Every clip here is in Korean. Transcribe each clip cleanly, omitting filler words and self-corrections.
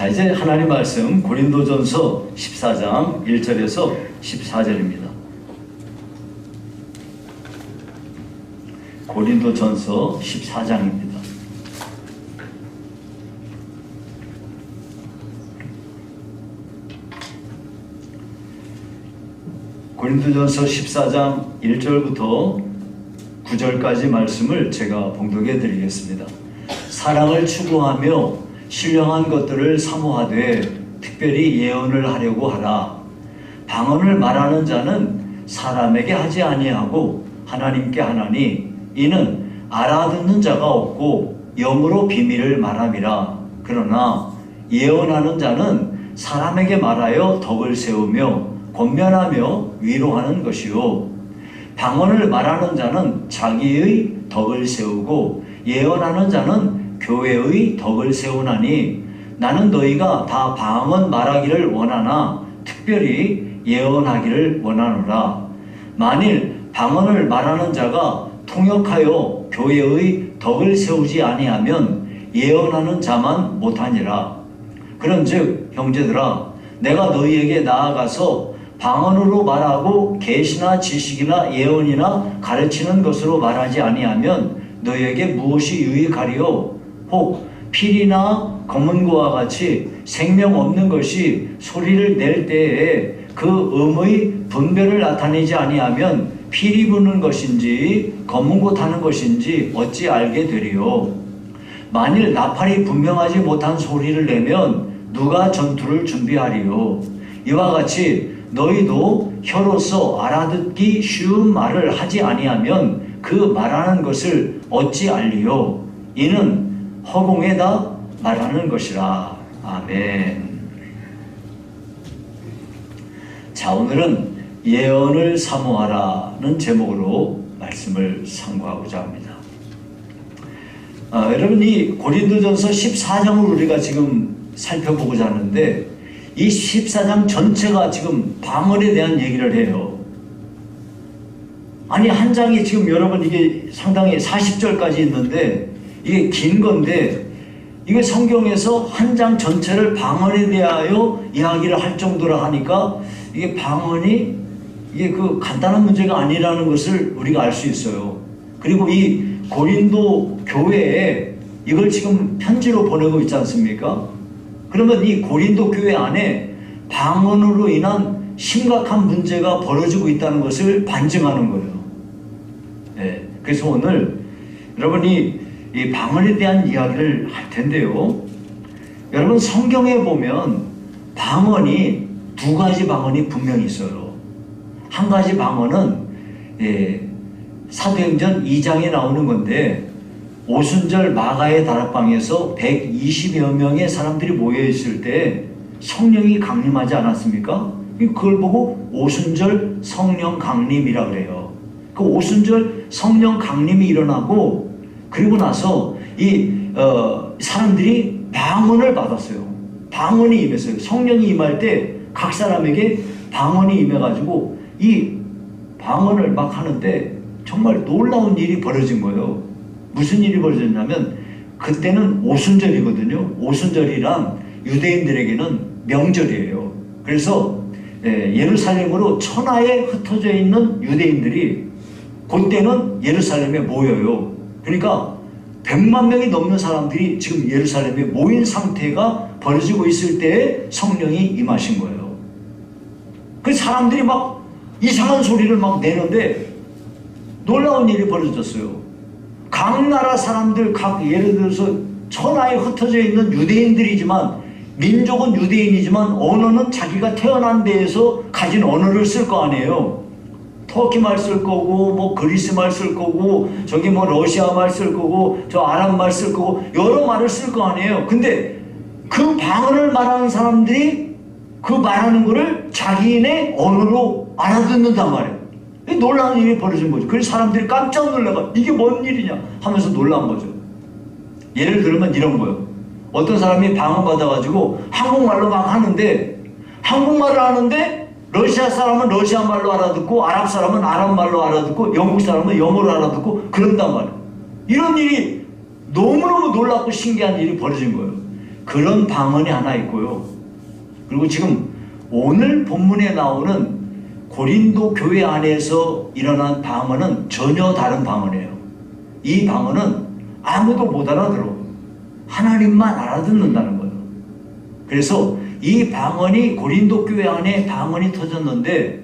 이제 하나님 말씀 고린도전서 14장 1절에서 14절입니다. 고린도전서 14장입니다. 고린도전서 14장 1절부터 9절까지 말씀을 제가 봉독해 드리겠습니다. 사랑을 추구하며 신령한 것들을 사모하되 특별히 예언을 하려고 하라. 방언을 말하는 자는 사람에게 하지 아니하고 하나님께 하나니 이는 알아듣는 자가 없고 영으로 비밀을 말함이라. 그러나 예언하는 자는 사람에게 말하여 덕을 세우며 권면하며 위로하는 것이요 방언을 말하는 자는 자기의 덕을 세우고 예언하는 자는 교회의 덕을 세우나니 나는 너희가 다 방언 말하기를 원하나 특별히 예언하기를 원하노라. 만일 방언을 말하는 자가 통역하여 교회의 덕을 세우지 아니하면 예언하는 자만 못하니라. 그런즉 형제들아 내가 너희에게 나아가서 방언으로 말하고 계시나 지식이나 예언이나 가르치는 것으로 말하지 아니하면 너희에게 무엇이 유익하리요? 혹 필이나 검은고와 같이 생명 없는 것이 소리를 낼 때에 그 음의 분별을 나타내지 아니하면 필이 부는 것인지 검은고 타는 것인지 어찌 알게 되리요? 만일 나팔이 분명하지 못한 소리를 내면 누가 전투를 준비하리요? 이와 같이 너희도 혀로서 알아듣기 쉬운 말을 하지 아니하면 그 말하는 것을 어찌 알리요? 이는 허공에다 말하는 것이라. 아멘. 자, 오늘은 예언을 사모하라는 제목으로 말씀을 상고하고자 합니다. 여러분, 이 고린도전서 14장을 우리가 지금 살펴보고자 하는데 이 14장 전체가 지금 방언에 대한 얘기를 해요. 아니, 한 장이 지금 여러분 이게 상당히 40절까지 있는데 이게 긴 건데 이게 성경에서 한 장 전체를 방언에 대하여 이야기를 할 정도로 하니까 이게 방언이 이게 그 간단한 문제가 아니라는 것을 우리가 알 수 있어요. 그리고 이 고린도 교회에 이걸 지금 편지로 보내고 있지 않습니까? 그러면 이 고린도 교회 안에 방언으로 인한 심각한 문제가 벌어지고 있다는 것을 반증하는 거예요. 네, 그래서 오늘 여러분이 이 방언에 대한 이야기를 할 텐데요. 여러분 성경에 보면 방언이 두 가지 방언이 분명히 있어요. 한 가지 방언은 사도행전 2장에 나오는 건데 오순절 마가의 다락방에서 120여 명의 사람들이 모여 있을 때 성령이 강림하지 않았습니까? 그걸 보고 오순절 성령 강림이라 그래요. 그 오순절 성령 강림이 일어나고 그리고 나서 이 사람들이 방언을 받았어요. 방언이 임했어요. 성령이 임할 때 각 사람에게 방언이 임해가지고 이 방언을 막 하는데 정말 놀라운 일이 벌어진 거예요. 무슨 일이 벌어졌냐면 그때는 오순절이거든요. 오순절이란 유대인들에게는 명절이에요. 그래서 예루살렘으로 천하에 흩어져 있는 유대인들이 그때는 예루살렘에 모여요. 그러니까 100만 명이 넘는 사람들이 지금 예루살렘에 모인 상태가 벌어지고 있을 때에 성령이 임하신 거예요. 그 사람들이 막 이상한 소리를 막 내는데 놀라운 일이 벌어졌어요. 각 나라 사람들, 예를 들어서 천하에 흩어져 있는 유대인들이지만 민족은 유대인이지만 언어는 자기가 태어난 데에서 가진 언어를 쓸 거 아니에요. 터키 말 쓸 거고 뭐 그리스 말 쓸 거고 저기 뭐 러시아 말 쓸 거고 저 아랍 말 쓸 거고 여러 말을 쓸 거 아니에요. 근데 그 방언을 말하는 사람들이 그 말하는 거를 자기네 언어로 알아듣는단 말이에요. 놀라운 일이 벌어진 거죠. 그래서 사람들이 깜짝 놀라가 이게 뭔 일이냐 하면서 놀란 거죠. 예를 들면 이런 거예요. 어떤 사람이 방언 받아가지고 한국말로 막 하는데 한국말을 하는데 러시아 사람은 러시아 말로 알아듣고 아랍 사람은 아랍 말로 알아듣고 영국 사람은 영어로 알아듣고 그런단 말이에요. 이런 일이 너무너무 놀랍고 신기한 일이 벌어진 거예요. 그런 방언이 하나 있고요. 그리고 지금 오늘 본문에 나오는 고린도 교회 안에서 일어난 방언은 전혀 다른 방언이에요. 이 방언은 아무도 못 알아들어. 하나님만 알아듣는다는 거예요. 그래서 이 방언이 고린도 교회 안에 방언이 터졌는데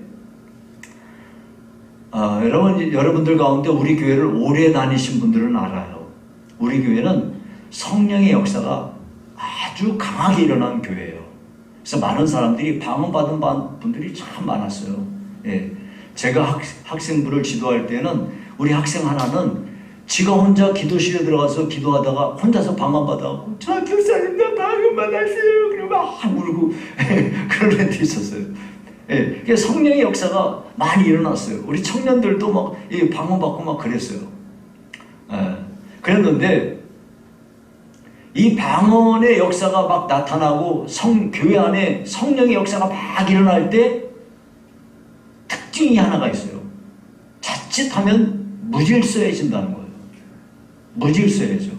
여러분들 가운데 우리 교회를 오래 다니신 분들은 알아요. 우리 교회는 성령의 역사가 아주 강하게 일어난 교회예요. 그래서 많은 사람들이 방언 받은 분들이 참 많았어요. 예. 제가 학생부를 지도할 때는 우리 학생 하나는 지가 혼자 기도실에 들어가서 기도하다가 혼자서 방언 받아갖고 저 교사님 나 방언 받았어요. 그리고 막 울고 그런 애도 있었어요. 예. 그래서 성령의 역사가 많이 일어났어요. 우리 청년들도 막 방언 받고 막 그랬어요. 예. 그랬는데 이 방언의 역사가 막 나타나고 교회 안에 성령의 역사가 막 일어날 때 특징이 하나가 있어요. 자칫하면 무질서해진다는 거예요. 무질서해져.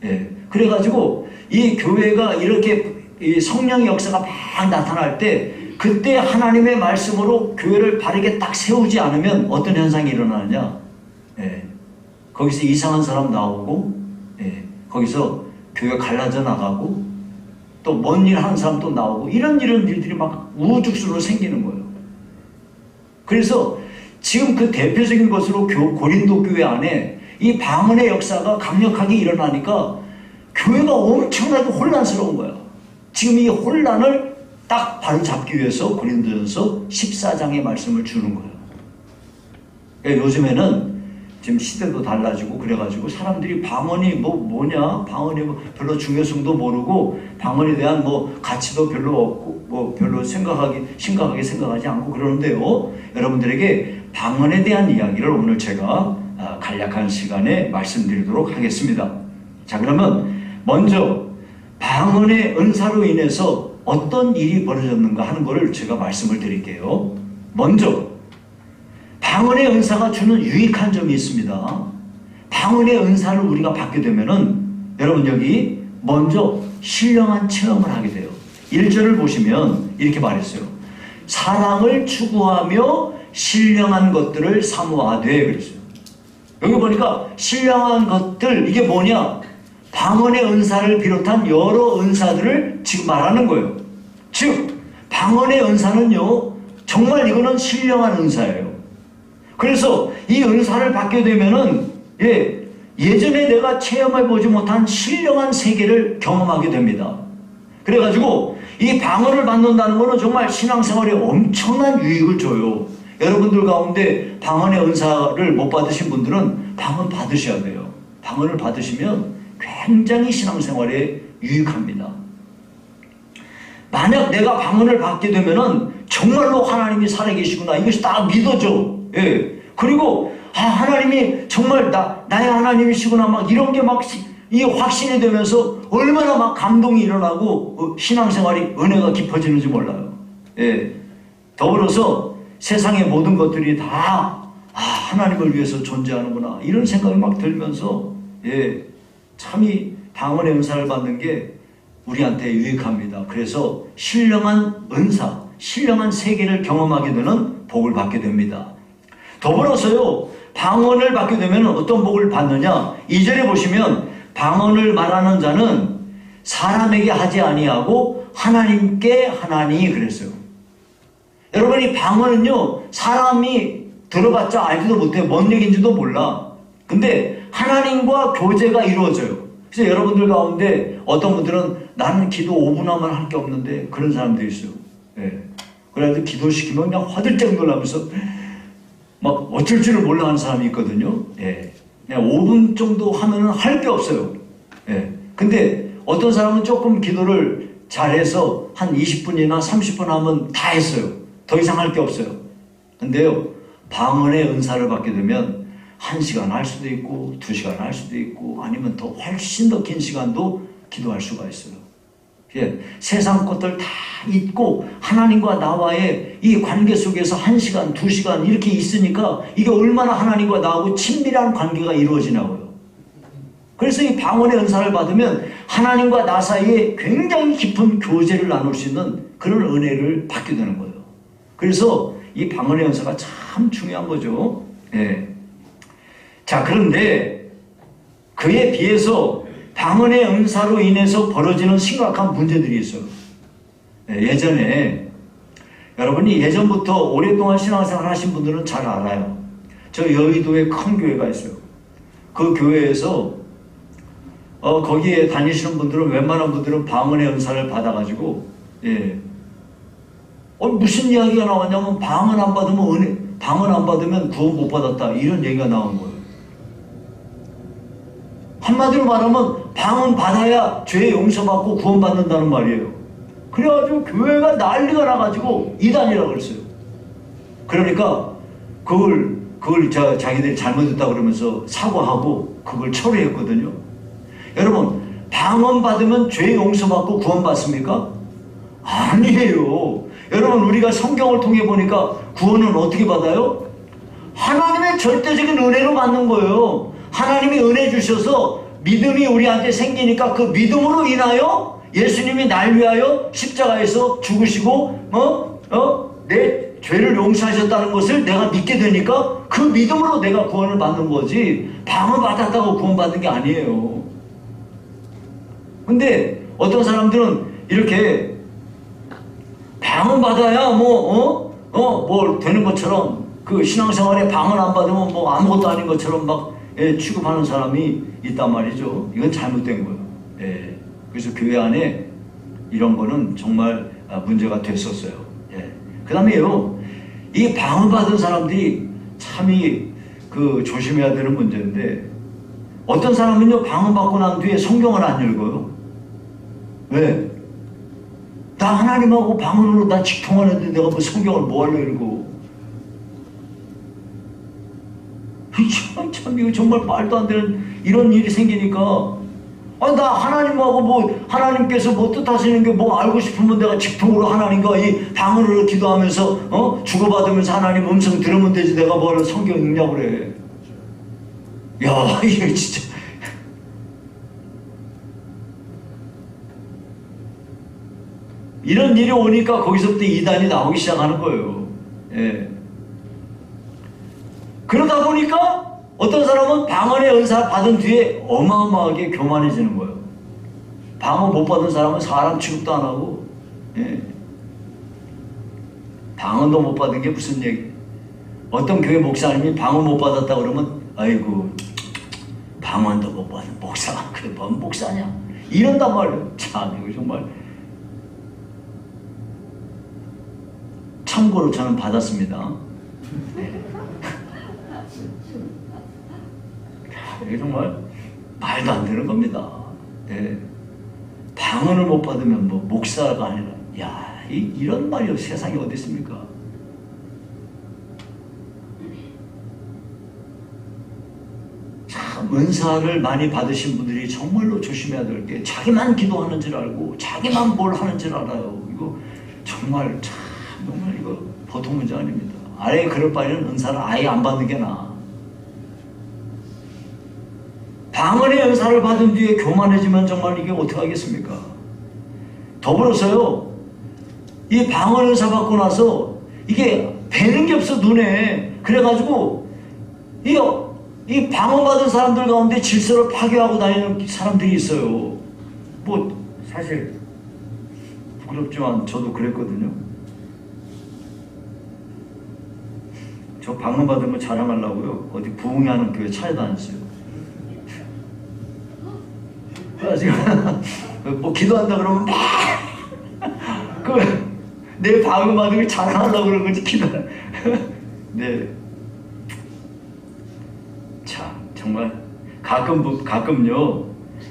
예. 그래가지고 이 교회가 이렇게 이 성령의 역사가 막 나타날 때 그때 하나님의 말씀으로 교회를 바르게 딱 세우지 않으면 어떤 현상이 일어나느냐. 예. 거기서 이상한 사람 나오고, 예. 거기서 교회가 갈라져 나가고, 또 뭔 일 하는 사람도 나오고, 이런 일들이 막 우후죽순으로 생기는 거예요. 그래서 지금 그 대표적인 것으로 고린도 교회 안에 이 방언의 역사가 강력하게 일어나니까 교회가 엄청나게 혼란스러운 거예요. 지금 이 혼란을 딱 바로 잡기 위해서 고린도전서 14장의 말씀을 주는 거예요. 그러니까 요즘에는 지금 시대도 달라지고 그래가지고 사람들이 방언이 뭐냐, 방언이 별로 중요성도 모르고 방언에 대한 가치도 별로 없고 별로 심각하게 생각하지 않고 그러는데요. 여러분들에게 방언에 대한 이야기를 오늘 제가 간략한 시간에 말씀드리도록 하겠습니다. 자, 그러면 먼저 방언의 은사로 인해서 어떤 일이 벌어졌는가 하는 것을 제가 말씀을 드릴게요. 먼저 방언의 은사가 주는 유익한 점이 있습니다. 방언의 은사를 우리가 받게 되면은 여러분 여기 먼저 신령한 체험을 하게 돼요. 1절을 보시면 이렇게 말했어요. 사랑을 추구하며 신령한 것들을 사모하되 그랬어요. 여기 보니까 신령한 것들 이게 뭐냐? 방언의 은사를 비롯한 여러 은사들을 지금 말하는 거예요. 즉 방언의 은사는요 정말 이거는 신령한 은사예요. 그래서 이 은사를 받게 되면은 예전에 내가 체험해보지 못한 신령한 세계를 경험하게 됩니다. 그래가지고 이 방언을 받는다는 것은 정말 신앙생활에 엄청난 유익을 줘요. 여러분들 가운데 방언의 은사를 못 받으신 분들은 방언 받으셔야 돼요. 방언을 받으시면 굉장히 신앙생활에 유익합니다. 만약 내가 방언을 받게 되면은 정말로 하나님이 살아계시구나 이것이 다 믿어져. 예. 그리고 하나님이 정말 나의 하나님이시구나 막 이런 게 막 이 확신이 되면서 얼마나 막 감동이 일어나고 신앙생활이 은혜가 깊어지는지 몰라요. 예. 더불어서 세상의 모든 것들이 다 하나님을 위해서 존재하는구나 이런 생각이 막 들면서 참 이 방언의 은사를 받는 게 우리한테 유익합니다. 그래서 신령한 은사, 신령한 세계를 경험하게 되는 복을 받게 됩니다. 더불어서요 방언을 받게 되면 어떤 복을 받느냐 2절에 보시면 방언을 말하는 자는 사람에게 하지 아니하고 하나님께 하나니 그랬어요. 여러분 이 방언은요 사람이 들어봤자 알지도 못해 뭔 얘기인지도 몰라. 근데 하나님과 교제가 이루어져요. 그래서 여러분들 가운데 어떤 분들은 나는 기도 5분 하면 할 게 없는데 그런 사람들이 있어요. 그래서 기도시키면 그냥 화들짝 놀라면서 막 어쩔 줄을 몰라 하는 사람이 있거든요. 그냥 5분 정도 하면은 할 게 없어요. 근데 어떤 사람은 조금 기도를 잘해서 한 20분이나 30분 하면 다 했어요. 더 이상 할 게 없어요. 근데요, 방언의 은사를 받게 되면 1시간 할 수도 있고 2시간 할 수도 있고 아니면 더 훨씬 더 긴 시간도 기도할 수가 있어요. 세상 것들 다 잊고 하나님과 나와의 이 관계 속에서 1시간, 2시간 이렇게 있으니까 이게 얼마나 하나님과 나하고 친밀한 관계가 이루어지냐고요. 그래서 이 방언의 은사를 받으면 하나님과 나 사이에 굉장히 깊은 교제를 나눌 수 있는 그런 은혜를 받게 되는 거예요. 그래서 이 방언의 은사가 참 중요한 거죠. 예. 자, 그런데 그에 비해서 방언의 은사로 인해서 벌어지는 심각한 문제들이 있어요. 예전에 여러분이 예전부터 오랫동안 신앙생활 하신 분들은 잘 알아요. 저 여의도에 큰 교회가 있어요. 그 교회에서 거기에 다니시는 분들은 웬만한 분들은 방언의 은사를 받아가지고 무슨 이야기가 나왔냐면 방언 안 받으면 방언 안 받으면 구원 못 받았다 이런 얘기가 나온 거예요. 한마디로 말하면 방언 받아야 죄 용서받고 구원받는다는 말이에요. 그래가지고 교회가 난리가 나가지고 이단이라고 그랬어요. 그러니까 그걸 자기들이 잘못했다고 그러면서 사과하고 그걸 처리했거든요. 여러분, 방언 받으면 죄 용서받고 구원받습니까? 아니에요. 여러분, 우리가 성경을 통해 보니까 구원은 어떻게 받아요? 하나님의 절대적인 은혜로 받는 거예요. 하나님이 은혜 주셔서 믿음이 우리한테 생기니까 그 믿음으로 인하여 예수님이 날 위하여 십자가에서 죽으시고 내 죄를 용서하셨다는 것을 내가 믿게 되니까 그 믿음으로 내가 구원을 받는 거지 방언 받았다고 구원받는 게 아니에요. 근데 어떤 사람들은 이렇게 방언 받아야 뭐 되는 것처럼 그 신앙생활에 방언 안 받으면 뭐 아무것도 아닌 것처럼 막 취급하는 사람이 있단 말이죠. 이건 잘못된 거예요. 그래서 교회 안에 이런 거는 정말 문제가 됐었어요. 그 다음에요, 이 방언 받은 사람들이 참이 조심해야 되는 문제인데, 어떤 사람은요 방언 받고 난 뒤에 성경을 안 읽어요. 왜? 나 하나님하고 방언으로 나 직통하는데 내가 뭐 성경을 뭐 하려 읽고. 참 이거 정말 말도 안 되는 이런 일이 생기니까 나 하나님하고 뭐 하나님께서 뭐 뜻하시는 게 뭐 알고 싶으면 내가 직통으로 하나님과 이 방언으로 기도하면서 주고받으면서 하나님 음성 들으면 되지 내가 뭘 성경 읽냐고 그래. 야, 이게 진짜 이런 일이 오니까 거기서부터 이단이 나오기 시작하는 거예요. 그러다 보니까 어떤 사람은 방언의 은사 받은 뒤에 어마어마하게 교만해지는 거예요. 방언 못 받은 사람은 사람 취급도 안 하고, 방언도 못 받은 게 무슨 얘기? 어떤 교회 목사님이 방언 못 받았다 그러면 아이고 방언도 못 받은 목사, 그래 뭔 목사냐? 이런단 말이에요. 참 이거 정말. 참고로 저는 받았습니다. 이게 정말 말도 안 되는 겁니다. 방언을 못 받으면 뭐 목사가 아니라, 이런 말이 세상에 어디 있습니까? 참 은사를 많이 받으신 분들이 정말로 조심해야 될 게, 자기만 기도하는 줄 알고 자기만 뭘 하는 줄 알아요. 이거 정말 이거 보통 문제 아닙니다. 아예 그럴 바에는 은사를 아예 안 받는 게 나아. 방언의 은사를 받은 뒤에 교만해지면 정말 이게 어떻게 하겠습니까? 더불어서요, 이 방언 은사 받고 나서 이게 뵈는 게 없어 눈에. 그래가지고 이 방언 받은 사람들 가운데 질서를 파괴하고 다니는 사람들이 있어요. 뭐 사실 부끄럽지만 저도 그랬거든요. 저 방언 받은 거 자랑하려고요 어디 부흥하는 교회 찾아다녔어요. 지금 뭐 기도한다 그러면 막 내 방언 받은 걸 자랑하려고 그러는 거지 기도. 네. 참 정말 가끔요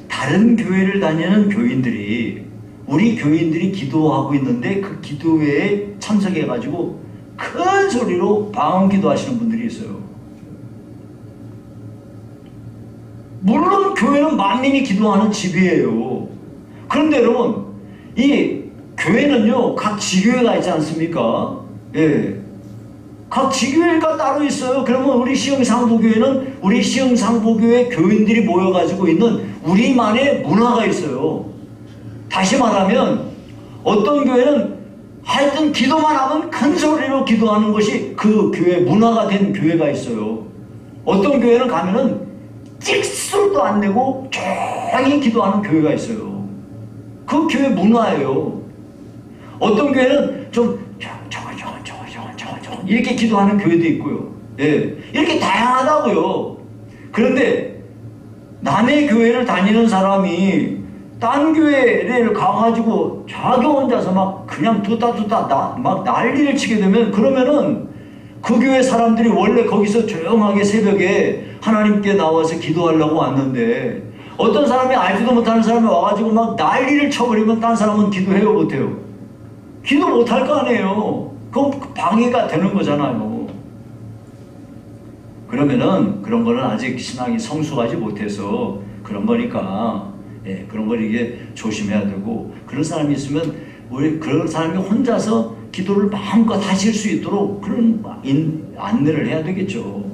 다른 교회를 다니는 교인들이, 우리 교인들이 기도하고 있는데 그 기도회에 참석해가지고 큰 소리로 방언 기도하시는 분들이 있어요. 물론 교회는 만민이 기도하는 집이에요. 그런데 여러분, 이 교회는요 각 지교회가 있지 않습니까? 각 지교회가 따로 있어요. 그러면 우리 시흥상부교회는 우리 시흥상부교회 교인들이 모여가지고 있는 우리만의 문화가 있어요. 다시 말하면 어떤 교회는 하여튼 기도만 하면 큰 소리로 기도하는 것이 그 교회 문화가 된 교회가 있어요. 어떤 교회는 가면은 찍소리도 안 내고 조용히 기도하는 교회가 있어요. 그 교회 문화예요. 어떤 교회는 좀 이렇게 기도하는 교회도 있고요. 예, 이렇게 다양하다고요. 그런데 남의 교회를 다니는 사람이 딴 교회를 가가지고 자기 혼자서 막 그냥 두다 막 난리를 치게 되면, 그러면은 그 교회 사람들이 원래 거기서 조용하게 새벽에 하나님께 나와서 기도하려고 왔는데 어떤 사람이 알지도 못하는 사람이 와가지고 막 난리를 쳐버리면 딴 사람은 기도해요, 못해요? 기도 못할 거 아니에요. 그건 방해가 되는 거잖아요. 그러면은 그런 거는 아직 신앙이 성숙하지 못해서 그런 거니까, 예, 그런 걸 이게 조심해야 되고, 그런 사람이 있으면 우리 그런 사람이 혼자서 기도를 마음껏 하실 수 있도록 그런 안내를 해야 되겠죠.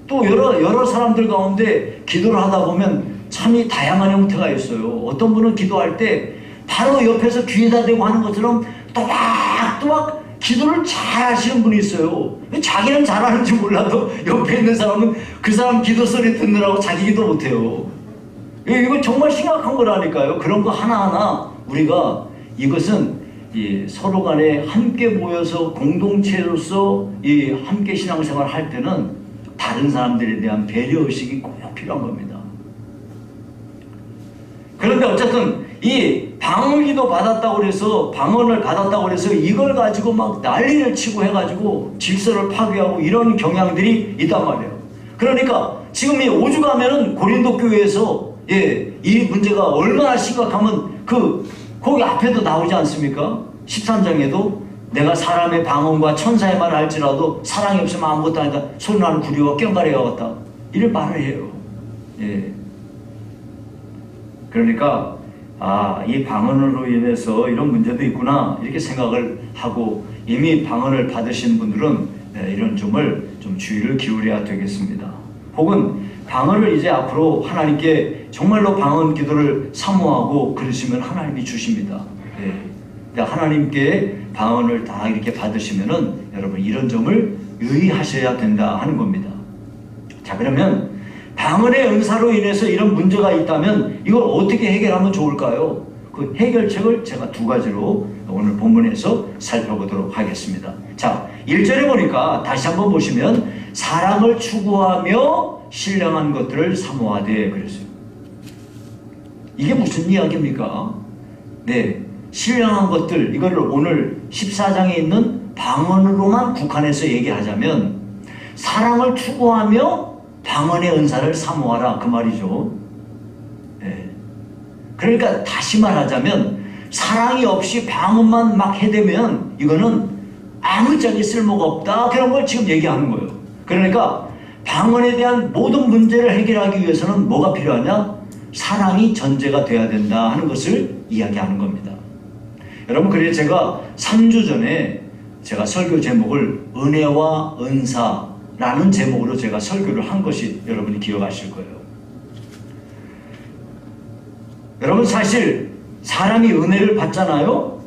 또 여러 사람들 가운데 기도를 하다 보면 참이 다양한 형태가 있어요. 어떤 분은 기도할 때 바로 옆에서 귀에다 대고 하는 것처럼 또박또박 기도를 잘 하시는 분이 있어요. 자기는 잘하는지 몰라도 옆에 있는 사람은 그 사람 기도 소리 듣느라고 자기 기도 못해요. 이거 정말 심각한 거라니까요. 그런 거 하나하나 우리가, 이것은 이 서로 간에 함께 모여서 공동체로서 이 함께 신앙생활을 할 때는 다른 사람들에 대한 배려의식이 꼭 필요한 겁니다. 그런데 어쨌든 이 방언기도 받았다고 해서, 방언을 받았다고 해서 이걸 가지고 막 난리를 치고 해가지고 질서를 파괴하고 이런 경향들이 있단 말이에요. 그러니까 지금 이 오죽하면은 고린도 교회에서, 예, 이 문제가 얼마나 심각하면 거기 앞에도 나오지 않습니까? 13장에도 내가 사람의 방언과 천사의 말을 할지라도 사랑이 없으면 아무것도 아니다. 소리나는 구리와 꽹과리와 같다. 이런 말을 해요. 예. 그러니까 이 방언으로 인해서 이런 문제도 있구나, 이렇게 생각을 하고, 이미 방언을 받으신 분들은 이런 점을 좀 주의를 기울여야 되겠습니다. 혹은 방언을 이제 앞으로 하나님께 정말로 방언 기도를 사모하고 그러시면 하나님이 주십니다. 하나님께 방언을 다 이렇게 받으시면은 여러분 이런 점을 유의하셔야 된다 하는 겁니다. 자, 그러면 방언의 은사로 인해서 이런 문제가 있다면 이걸 어떻게 해결하면 좋을까요? 그 해결책을 제가 두 가지로 오늘 본문에서 살펴보도록 하겠습니다. 자, 1절에 보니까 다시 한번 보시면 사랑을 추구하며 신령한 것들을 사모하되 그랬어요. 이게 무슨 이야기입니까? 네, 신령한 것들, 이거를 오늘 14장에 있는 방언으로만 국한해서 얘기하자면 사랑을 추구하며 방언의 은사를 사모하라, 그 말이죠. 네. 그러니까 다시 말하자면 사랑이 없이 방언만 막 해대면 이거는 아무짝에 쓸모가 없다, 그런 걸 지금 얘기하는 거예요. 그러니까 방언에 대한 모든 문제를 해결하기 위해서는 뭐가 필요하냐? 사랑이 전제가 돼야 된다 하는 것을 이야기하는 겁니다. 여러분, 그래서 제가 3주 전에 제가 설교 제목을 은혜와 은사라는 제목으로 제가 설교를 한 것이 여러분이 기억하실 거예요. 여러분, 사실 사람이 은혜를 받잖아요.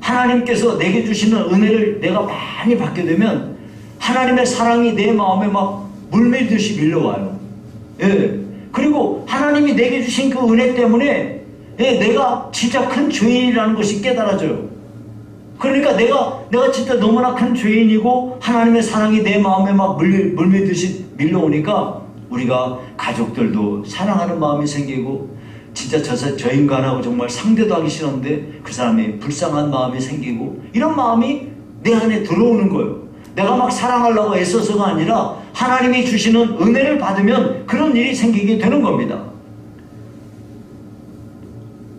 하나님께서 내게 주시는 은혜를 내가 많이 받게 되면 하나님의 사랑이 내 마음에 막 물밀듯이 밀려와요. 예. 그리고 하나님이 내게 주신 그 은혜 때문에, 예, 내가 진짜 큰 죄인이라는 것이 깨달아져요. 그러니까 내가 진짜 너무나 큰 죄인이고 하나님의 사랑이 내 마음에 막 물밀듯이 밀려오니까 우리가 가족들도 사랑하는 마음이 생기고, 진짜 저 인간하고 정말 상대도 하기 싫었는데 그 사람이 불쌍한 마음이 생기고, 이런 마음이 내 안에 들어오는 거예요. 내가 막 사랑하려고 애써서가 아니라 하나님이 주시는 은혜를 받으면 그런 일이 생기게 되는 겁니다.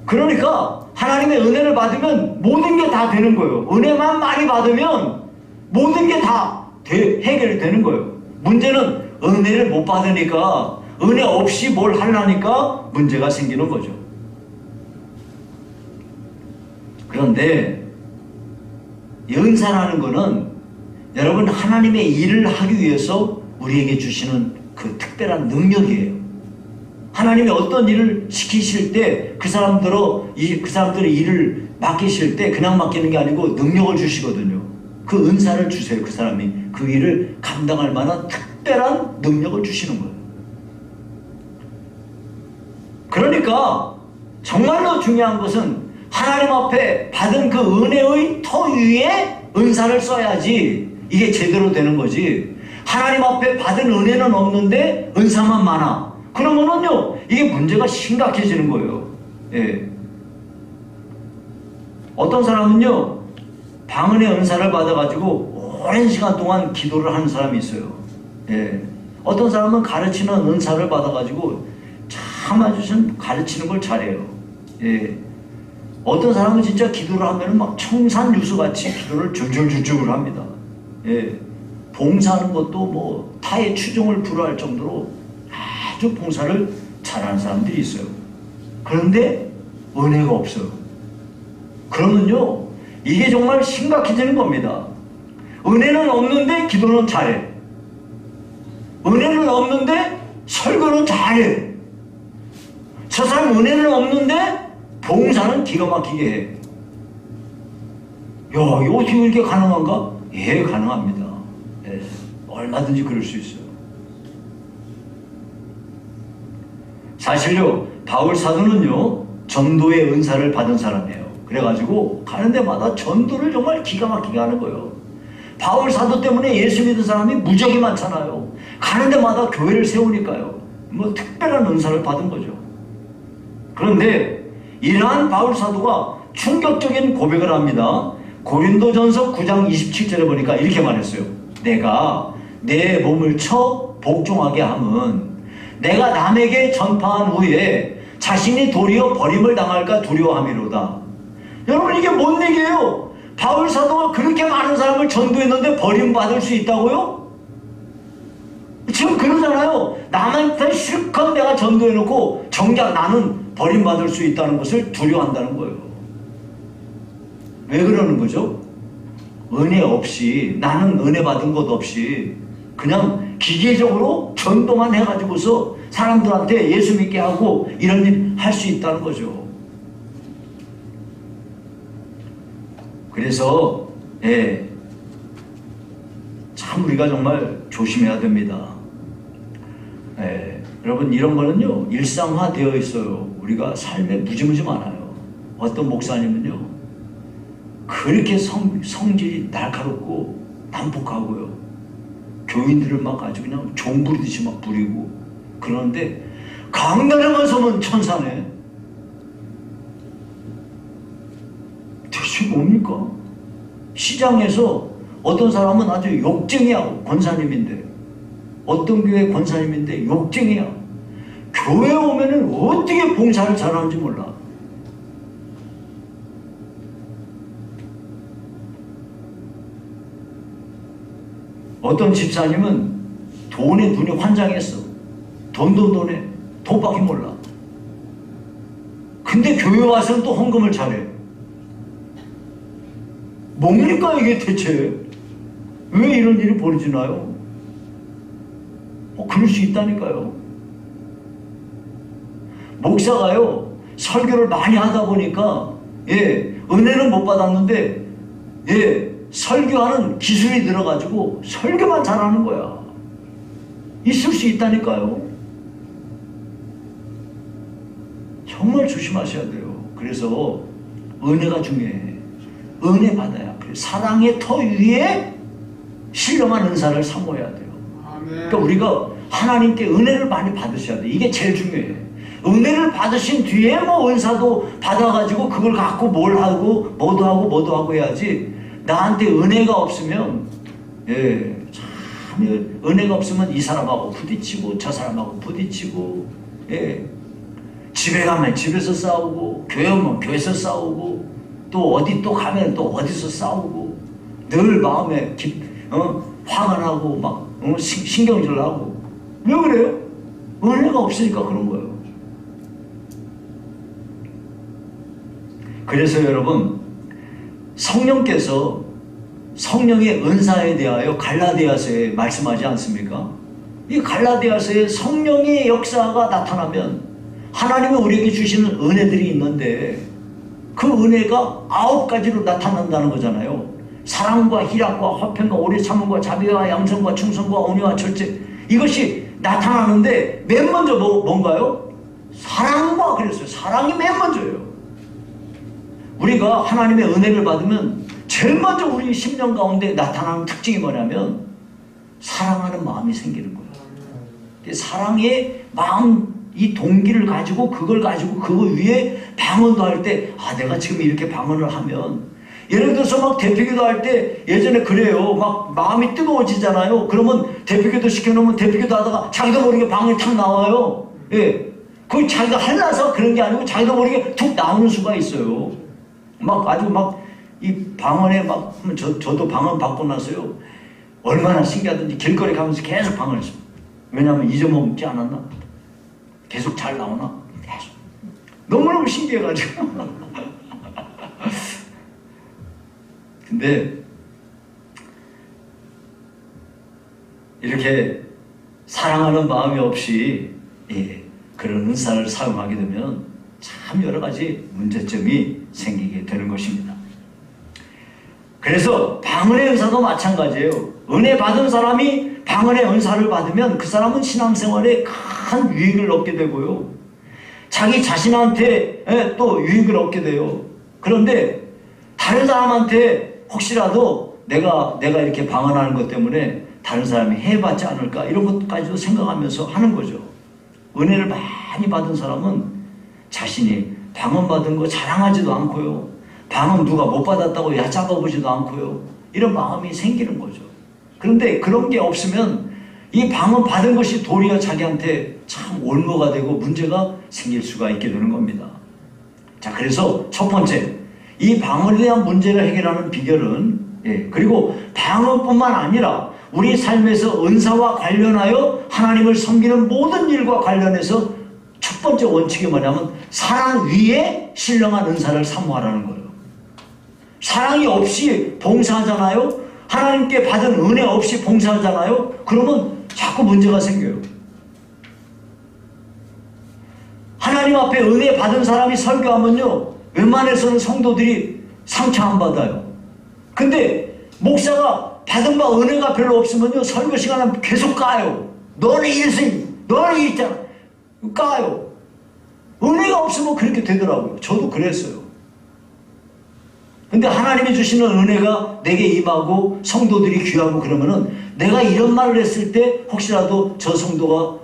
그러니까 하나님의 은혜를 받으면 모든 게 다 되는 거예요. 은혜만 많이 받으면 모든 게 다 해결되는 거예요. 문제는 은혜를 못 받으니까, 은혜 없이 뭘 하려니까 문제가 생기는 거죠. 그런데 은사라는 거는 여러분, 하나님의 일을 하기 위해서 우리에게 주시는 그 특별한 능력이에요. 하나님이 어떤 일을 시키실 때 그 사람들의 일을 맡기실 때 그냥 맡기는 게 아니고 능력을 주시거든요. 그 은사를 주세요. 그 사람이 그 일을 감당할 만한 특별한 능력을 주시는 거예요. 그러니까 정말로 중요한 것은 하나님 앞에 받은 그 은혜의 터 위에 은사를 써야지 이게 제대로 되는 거지. 하나님 앞에 받은 은혜는 없는데 은사만 많아. 그러면은요, 이게 문제가 심각해지는 거예요. 예. 어떤 사람은요, 방언의 은사를 받아가지고 오랜 시간 동안 기도를 하는 사람이 있어요. 예. 어떤 사람은 가르치는 은사를 받아가지고 참 아주 좀 가르치는 걸 잘해요. 예. 어떤 사람은 진짜 기도를 하면 막 청산유수같이 기도를 줄줄줄줄 합니다. 예. 봉사하는 것도 뭐 타의 추종을 불허할 정도로 아주 봉사를 잘하는 사람들이 있어요. 그런데 은혜가 없어요. 그러면요, 이게 정말 심각해지는 겁니다. 은혜는 없는데 기도는 잘해. 은혜는 없는데 설교는 잘해. 저 사람 은혜는 없는데 봉사는 기가 막히게 해. 야, 이거 어떻게 이렇게 가능한가? 예, 가능합니다. 예, 얼마든지 그럴 수 있어요. 사실요, 바울 사도는요, 전도의 은사를 받은 사람이에요. 그래가지고 가는 데마다 전도를 정말 기가 막히게 하는 거예요. 바울 사도 때문에 예수 믿은 사람이 무지하게 많잖아요. 가는 데마다 교회를 세우니까요. 뭐 특별한 은사를 받은 거죠. 그런데 이러한 바울 사도가 충격적인 고백을 합니다. 고린도전서 9장 27절에 보니까 이렇게 말했어요. 내가 내 몸을 쳐 복종하게 함은 내가 남에게 전파한 후에 자신이 도리어 버림을 당할까 두려워함이로다. 여러분, 이게 뭔 얘기예요? 바울 사도가 그렇게 많은 사람을 전도했는데 버림받을 수 있다고요? 지금 그러잖아요. 남한테 실컷 내가 전도해놓고 정작 나는 버림받을 수 있다는 것을 두려워한다는 거예요. 왜 그러는 거죠? 은혜 없이, 나는 은혜 받은 것 없이 그냥 기계적으로 전도만 해가지고서 사람들한테 예수 믿게 하고 이런 일 할 수 있다는 거죠. 그래서 예, 참 우리가 정말 조심해야 됩니다. 예, 여러분, 이런 거는요 일상화되어 있어요. 우리가 삶에 무지무지 많아요. 어떤 목사님은요 그렇게 성질이 날카롭고 난폭하고요, 교인들을 막 아주 그냥 종 부리듯이 막 부리고 그러는데 강단에만 서면 천사네. 대체 뭡니까? 시장에서 어떤 사람은 아주 욕쟁이야. 권사님인데, 어떤 교회 권사님인데 욕쟁이야. 교회 오면은 어떻게 봉사를 잘하는지 몰라. 어떤 집사님은 돈에 눈이 환장했어. 돈에 돈밖에 몰라. 근데 교회 와서는 또 헌금을 잘해. 뭡니까 이게 대체? 왜 이런 일이 벌어지나요? 그럴 수 있다니까요. 목사가요 설교를 많이 하다 보니까 은혜는 못 받았는데 설교하는 기술이 들어가지고 설교만 잘하는 거야. 있을 수 있다니까요. 정말 조심하셔야 돼요. 그래서 은혜가 중요해. 은혜 받아야. 사랑의 터 위에 신령한 은사를 사모해야 돼요. 그러니까 우리가 하나님께 은혜를 많이 받으셔야 돼. 이게 제일 중요해. 은혜를 받으신 뒤에 뭐 은사도 받아가지고 그걸 갖고 뭘 하고 뭐도 하고 해야지. 나한테 은혜가 없으면 참 은혜가 없으면 이 사람하고 부딪히고 저 사람하고 부딪히고 집에 가면 집에서 싸우고 교회 오면 교회에서 싸우고 또 어디 또 가면 또 어디서 싸우고 늘 마음에 화가 나고 막 신경질 나고. 왜 그래요? 은혜가 없으니까 그런 거예요. 그래서 여러분, 성령께서 성령의 은사에 대하여 갈라디아서에 말씀하지 않습니까? 이 갈라디아서에 성령의 역사가 나타나면 하나님이 우리에게 주시는 은혜들이 있는데 그 은혜가 9가지로 나타난다는 거잖아요. 사랑과 희락과 화평과 오래 참음과 자비와 양성과 충성과 온유와 절제, 이것이 나타나는데 맨 먼저 뭔가요? 사랑과 그랬어요. 사랑이 맨 먼저예요. 우리가 하나님의 은혜를 받으면 제일 먼저 우리 심령 가운데 나타나는 특징이 뭐냐면 사랑하는 마음이 생기는 거예요. 사랑의 마음, 이 동기를 가지고 그걸 가지고 그 위에 방언도 할 때 내가 지금 이렇게 방언을 하면, 예를 들어서 막 대표기도 할 때 예전에 그래요. 막 마음이 뜨거워지잖아요. 그러면 대표기도 시켜놓으면 대표기도 하다가 자기도 모르게 방언이 탁 나와요. 예. 그 자기가 할라서 그런 게 아니고 자기도 모르게 툭 나오는 수가 있어요. 막 아주 막 이 방언에 막 저도 방언 받고 나서요. 얼마나 신기하든지 길거리 가면서 계속 방언을 했어요. 왜냐하면 잊어먹지 않았나? 계속 잘 나오나? 계속. 너무너무 신기해가지고. 근데 이렇게 사랑하는 마음이 없이 그런 은사를 사용하게 되면 참 여러 가지 문제점이 생기게 되는 것입니다. 그래서 방언의 은사도 마찬가지예요. 은혜 받은 사람이 방언의 은사를 받으면 그 사람은 신앙생활에 큰 유익을 얻게 되고요. 자기 자신한테 또 유익을 얻게 돼요. 그런데 다른 사람한테 혹시라도 내가 이렇게 방언하는 것 때문에 다른 사람이 해받지 않을까, 이런 것까지도 생각하면서 하는 거죠. 은혜를 많이 받은 사람은 자신이 방언 받은 거 자랑하지도 않고요. 방언 누가 못 받았다고 얕잡아보지도 않고요. 이런 마음이 생기는 거죠. 그런데 그런 게 없으면 이 방언 받은 것이 도리어 자기한테 참 올무가 되고 문제가 생길 수가 있게 되는 겁니다. 자, 그래서 첫 번째, 이 방언에 대한 문제를 해결하는 비결은, 그리고 방언뿐만 아니라 우리 삶에서 은사와 관련하여 하나님을 섬기는 모든 일과 관련해서 첫 번째 원칙이 뭐냐면 사랑 위에 신령한 은사를 사모하라는 거예요. 사랑이 없이 봉사하잖아요. 하나님께 받은 은혜 없이 봉사하잖아요. 그러면 자꾸 문제가 생겨요. 하나님 앞에 은혜 받은 사람이 설교하면요, 웬만해서는 성도들이 상처 안 받아요. 근데 목사가 받은 바 은혜가 별로 없으면요, 설교 시간은 계속 까요. 너네 이랬으니, 너네 이랬잖아. 까요. 은혜가 없으면 그렇게 되더라고요. 저도 그랬어요. 근데 하나님이 주시는 은혜가 내게 임하고 성도들이 귀하고 그러면은 내가 이런 말을 했을 때 혹시라도 저 성도가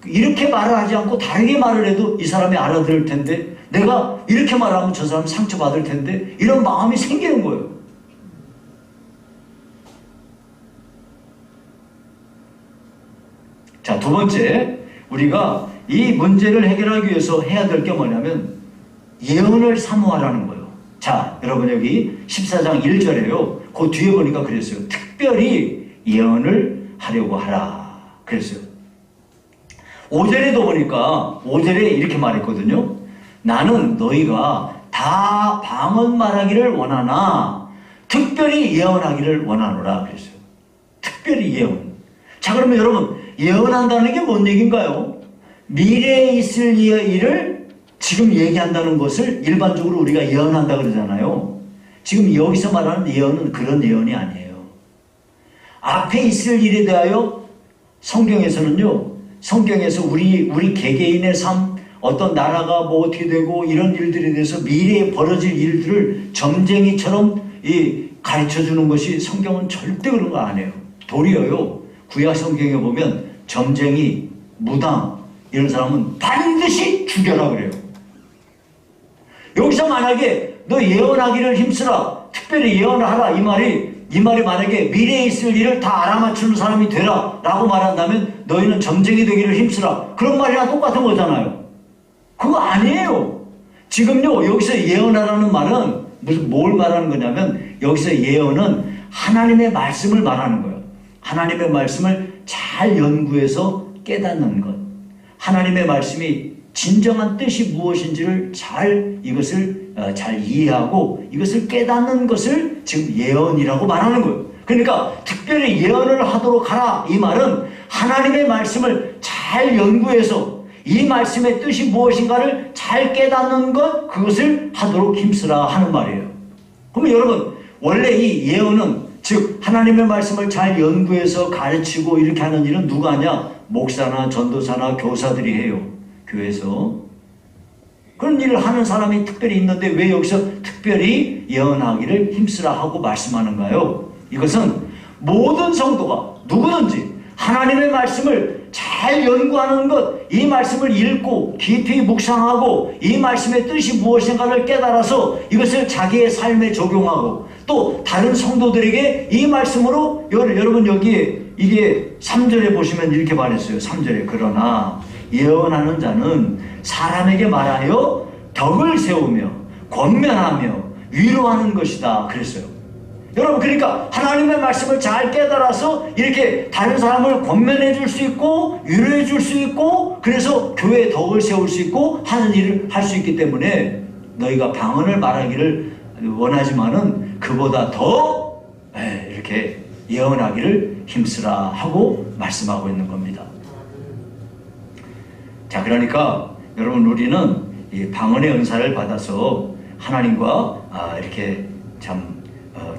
이렇게 말을 하지 않고 다르게 말을 해도 이 사람이 알아들을 텐데, 내가 이렇게 말하면 저 사람 상처받을 텐데, 이런 마음이 생기는 거예요. 자, 두 번째, 우리가 이 문제를 해결하기 위해서 해야 될 게 뭐냐면 예언을 사모하라는 거예요. 자, 여러분 여기 14장 1절에요. 그 뒤에 보니까 그랬어요. 특별히 예언을 하려고 하라 그랬어요. 5절에도 보니까 5절에 이렇게 말했거든요. 나는 너희가 다 방언 말하기를 원하나 특별히 예언하기를 원하노라 그랬어요. 특별히 예언. 자, 그러면 여러분, 예언한다는 게 뭔 얘기인가요? 미래에 있을 일을 지금 얘기한다는 것을 일반적으로 우리가 예언한다 그러잖아요. 지금 여기서 말하는 예언은 그런 예언이 아니에요. 앞에 있을 일에 대하여 성경에서는요, 성경에서 우리 개개인의 삶, 어떤 나라가 뭐 어떻게 되고 이런 일들에 대해서 미래에 벌어질 일들을 점쟁이처럼 가르쳐 주는 것이 성경은 절대 그런 거 안 해요. 도리어요, 구약 성경에 보면 점쟁이, 무당 이런 사람은 반드시 죽여라 그래요. 여기서 만약에 너 예언하기를 힘쓰라, 특별히 예언을 하라, 이 말이 만약에 미래에 있을 일을 다 알아맞추는 사람이 되라 라고 말한다면 너희는 점쟁이 되기를 힘쓰라, 그런 말이랑 똑같은 거잖아요. 그거 아니에요. 지금요, 여기서 예언하라는 말은 뭘 말하는 거냐면, 여기서 예언은 하나님의 말씀을 말하는 거예요. 하나님의 말씀을 잘 연구해서 깨닫는 것. 하나님의 말씀이 진정한 뜻이 무엇인지를 이것을 잘 이해하고 이것을 깨닫는 것을 지금 예언이라고 말하는 거예요. 그러니까 특별히 예언을 하도록 하라, 이 말은 하나님의 말씀을 잘 연구해서 이 말씀의 뜻이 무엇인가를 잘 깨닫는 것, 그것을 하도록 힘쓰라 하는 말이에요. 그럼 여러분, 원래 이 예언은 즉 하나님의 말씀을 잘 연구해서 가르치고 이렇게 하는 일은 누가 하냐? 목사나 전도사나 교사들이 해요. 교회에서. 그런 일을 하는 사람이 특별히 있는데 왜 여기서 특별히 예언하기를 힘쓰라 하고 말씀하는가요? 이것은 모든 성도가 누구든지 하나님의 말씀을 잘 연구하는 것, 이 말씀을 읽고 깊이 묵상하고 이 말씀의 뜻이 무엇인가를 깨달아서 이것을 자기의 삶에 적용하고 또 다른 성도들에게 이 말씀으로, 여러분 여기에 이게 3절에 보시면 이렇게 말했어요. 3절에 그러나 예언하는 자는 사람에게 말하여 덕을 세우며 권면하며 위로하는 것이다 그랬어요. 여러분, 그러니까 하나님의 말씀을 잘 깨달아서 이렇게 다른 사람을 권면해 줄 수 있고 위로해 줄 수 있고 그래서 교회에 덕을 세울 수 있고 하는 일을 할 수 있기 때문에 너희가 방언을 말하기를 원하지만은 그보다 더 이렇게 예언하기를 힘쓰라 하고 말씀하고 있는 겁니다. 자, 그러니까 여러분, 우리는 이 방언의 은사를 받아서 하나님과 이렇게 참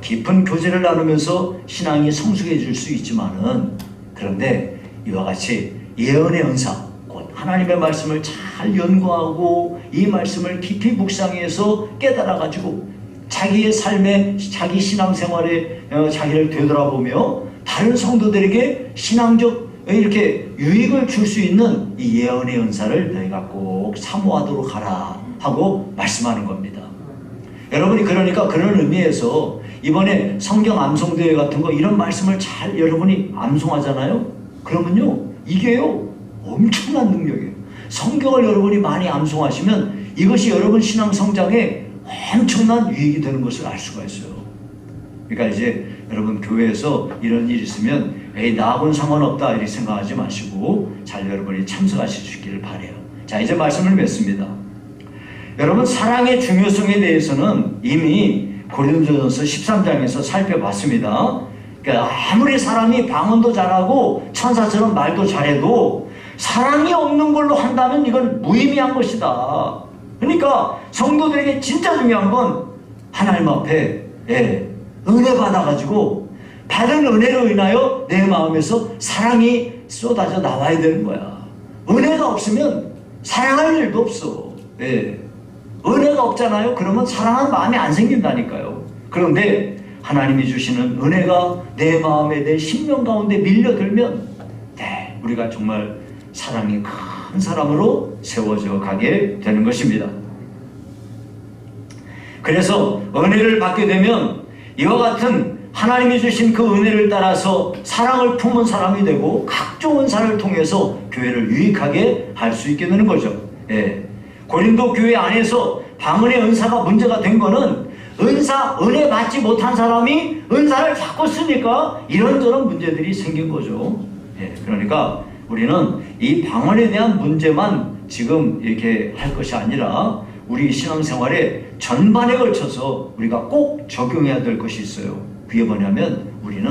깊은 교제를 나누면서 신앙이 성숙해질 수 있지만은, 그런데 이와 같이 예언의 은사, 곧 하나님의 말씀을 잘 연구하고 이 말씀을 깊이 묵상해서 깨달아가지고 자기의 삶에, 자기 신앙생활에 자기를 되돌아보며 다른 성도들에게 신앙적 이렇게 유익을 줄 수 있는 이 예언의 은사를 너희가 꼭 사모하도록 하라 하고 말씀하는 겁니다. 여러분이 그러니까 그런 의미에서 이번에 성경 암송대회 같은 거 이런 말씀을 잘 여러분이 암송하잖아요. 그러면요, 이게요 엄청난 능력이에요. 성경을 여러분이 많이 암송하시면 이것이 여러분 신앙 성장에 엄청난 유익이 되는 것을 알 수가 있어요. 그러니까 이제 여러분 교회에서 이런 일이 있으면 에이 나하고는 상관없다 이렇게 생각하지 마시고 잘 여러분이 참석하실 수 있기를 바라요. 자, 이제 말씀을 맺습니다. 여러분, 사랑의 중요성에 대해서는 이미 고린도전서 13장에서 살펴봤습니다. 그러니까 아무리 사람이 방언도 잘하고 천사처럼 말도 잘해도 사랑이 없는 걸로 한다면 이건 무의미한 것이다. 그러니까 성도들에게 진짜 중요한 건 하나님 앞에 은혜 받아가지고 받은 은혜로 인하여 내 마음에서 사랑이 쏟아져 나와야 되는 거야. 은혜가 없으면 사랑할 일도 없어. 은혜가 없잖아요. 그러면 사랑하는 마음이 안 생긴다니까요. 그런데 하나님이 주시는 은혜가 내 마음에, 내 심령 가운데 밀려들면 우리가 정말 사랑이 큰 사람으로 세워져 가게 되는 것입니다. 그래서 은혜를 받게 되면 이와 같은 하나님이 주신 그 은혜를 따라서 사랑을 품은 사람이 되고 각종 은사를 통해서 교회를 유익하게 할 수 있게 되는 거죠. 고린도 교회 안에서 방언의 은사가 문제가 된 거는 은혜 받지 못한 사람이 은사를 자꾸 쓰니까 이런저런 문제들이 생긴 거죠. 그러니까 우리는 이 방언에 대한 문제만 지금 이렇게 할 것이 아니라 우리 신앙생활에 전반에 걸쳐서 우리가 꼭 적용해야 될 것이 있어요. 그게 뭐냐면 우리는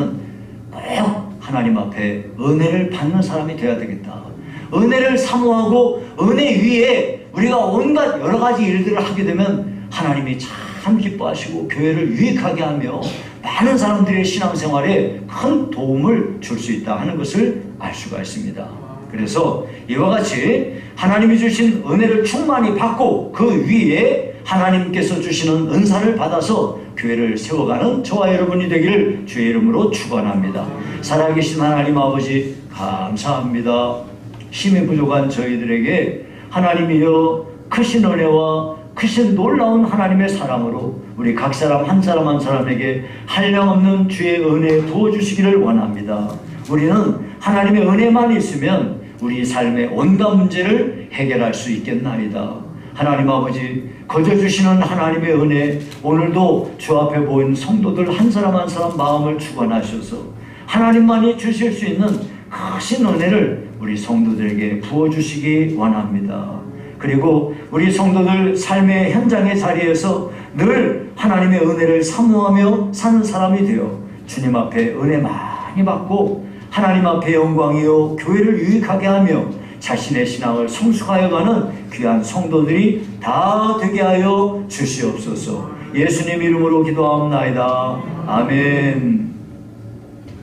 꼭 하나님 앞에 은혜를 받는 사람이 되어야 되겠다. 은혜를 사모하고 은혜 위에 우리가 온갖 여러 가지 일들을 하게 되면 하나님이 참 기뻐하시고 교회를 유익하게 하며 많은 사람들의 신앙생활에 큰 도움을 줄 수 있다 하는 것을 알 수가 있습니다. 그래서 이와 같이 하나님이 주신 은혜를 충만히 받고 그 위에 하나님께서 주시는 은사를 받아서 교회를 세워가는 저와 여러분이 되기를 주의 이름으로 축원합니다. 살아계신 하나님 아버지 감사합니다. 힘이 부족한 저희들에게 하나님이여 크신 은혜와 크신 놀라운 하나님의 사랑으로 우리 각 사람 한 사람 한 사람에게 한량없는 주의 은혜 부어주시기를 원합니다. 우리는 하나님의 은혜만 있으면 우리 삶의 온갖 문제를 해결할 수 있겠나이다. 하나님 아버지, 거저 주시는 하나님의 은혜, 오늘도 주 앞에 보인 성도들 한 사람 한 사람 마음을 주관하셔서 하나님만이 주실 수 있는 크신 은혜를 우리 성도들에게 부어주시기 원합니다. 그리고 우리 성도들 삶의 현장의 자리에서 늘 하나님의 은혜를 사모하며 사는 사람이 되어 주님 앞에 은혜 많이 받고 하나님 앞에 영광이요 교회를 유익하게 하며 자신의 신앙을 성숙하여 가는 귀한 성도들이 다 되게 하여 주시옵소서. 예수님 이름으로 기도하옵나이다. 아멘.